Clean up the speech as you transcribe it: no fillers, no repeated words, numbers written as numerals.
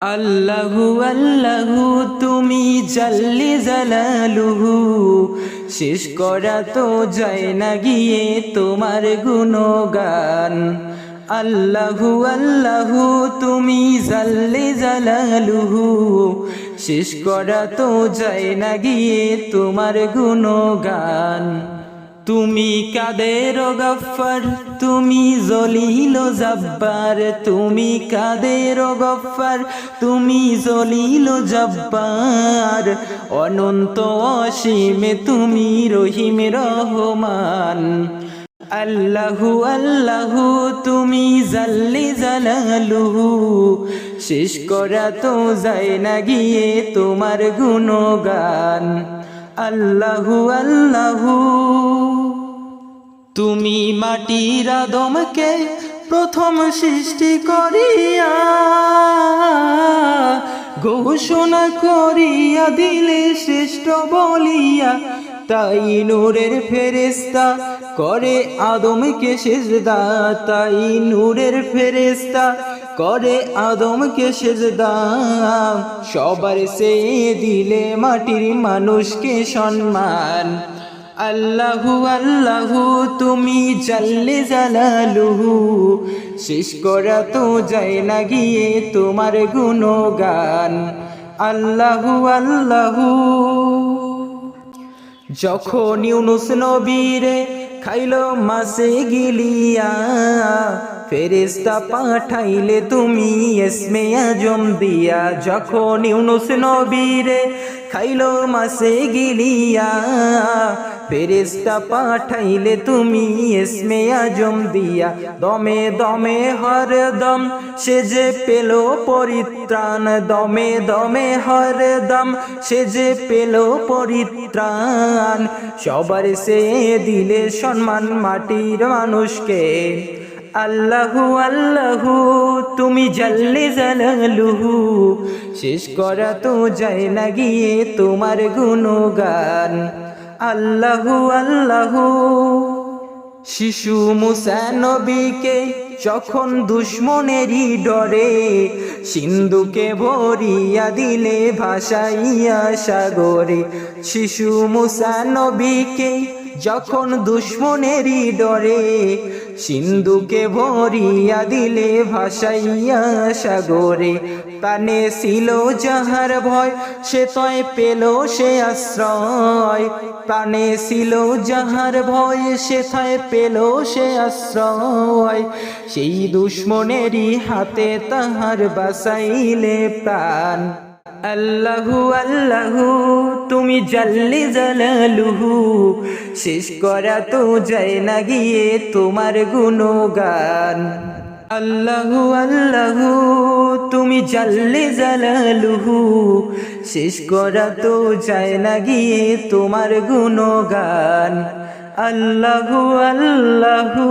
আল্লাহু আল্লাহু তুমি জাল্লি জালালুহু, শেষ করা তো যায় না গিয়ে তোমার গুণগান। আল্লাহু আল্লাহু তুমি জাল্লি জালালুহু, শেষ করা তো যায় না গিয়ে তোমার গুণগান। তুমি কাদের গফফার, তুমি জলিল জব্বার, তুমি কাদের গফফার, তুমি জলিল জব্বার, অনন্ত অসীমে তুমি রহিম রহমান। আল্লাহু আল্লাহু তুমি জাল্লি জালালুহু, শেষ করা তো যায় না গিয়ে তোমার গুণগান। আল্লাহু আল্লাহু তুমি মাটির আদমকে প্রথম সৃষ্টি করিয়া ঘোষণা করিয়া দিলে শ্রেষ্ঠ বলিয়া, তাই নূরের ফেরেশতা করে আদমকে সেজদা, তাই নূরের ফেরেশতা করে আদমকে সেজদা। সবার সে দিলে মাটির মানুষকে সম্মান। আল্লাহু আল্লাহু তুমি জাল্লি জালালুহু, শেষ করা তো যায় না গিয়ে তোমার গুণগান। আল্লাহু আল্লাহু যখন ইউনুস নবীরে খাইল মাছে গিলিয়া, ফেরেশতা পাঠাইলে তুমি ইসমে আজম দিয়া। যখন ইউনুস নবীরে খাইল মাছে গিলিয়া, ফেরেশতা পাঠাইলে তুমি ইসমে আজম দিয়া। দমে দমে হরদম সে যে পেল পরিত্রাণ, দমে দমে হরদম সে যে পেল পরিত্রাণ। সবার সে দিলে সম্মান মাটির মানুষকে। আল্লাহু আল্লাহু তুমি জাল্লি জালালুহু, শেষ করা তো যায় না গিয়ে তোমার গুণগান। আল্লাহু আল্লাহু শিশু মুসা নবীকে যখন দুশ্মনেরই ডরে সিন্ধুকে ভরিয়া দিলে ভাসাইয়া সাগরে। শিশু মুসা নবীকে যখন দুশ্মনেরই ডরে সিন্ধুকে ভরিয়া দিলে ভাসাইয়া সাগরে। প্রাণে ছিল যাহার ভয় সে তয় পেল সে আশ্রয়, প্রাণে ছিল যাহার ভয় সে তয় পেল সে আশ্রয়। সেই দুশ্মনেরই হাতে তাহার বাঁচাইলে প্রাণ। আল্লাহু আল্লাহু তুমি জাল্লি জালালুহু, শেষ করা তো যায় না গিয়ে তোমার গুণগান। আল্লাহু আল্লাহু তুমি জাল্লি জালালুহু, শেষ করা তো যায় না গিয়ে তোমার গুণগান। আল্লাহু আল্লাহু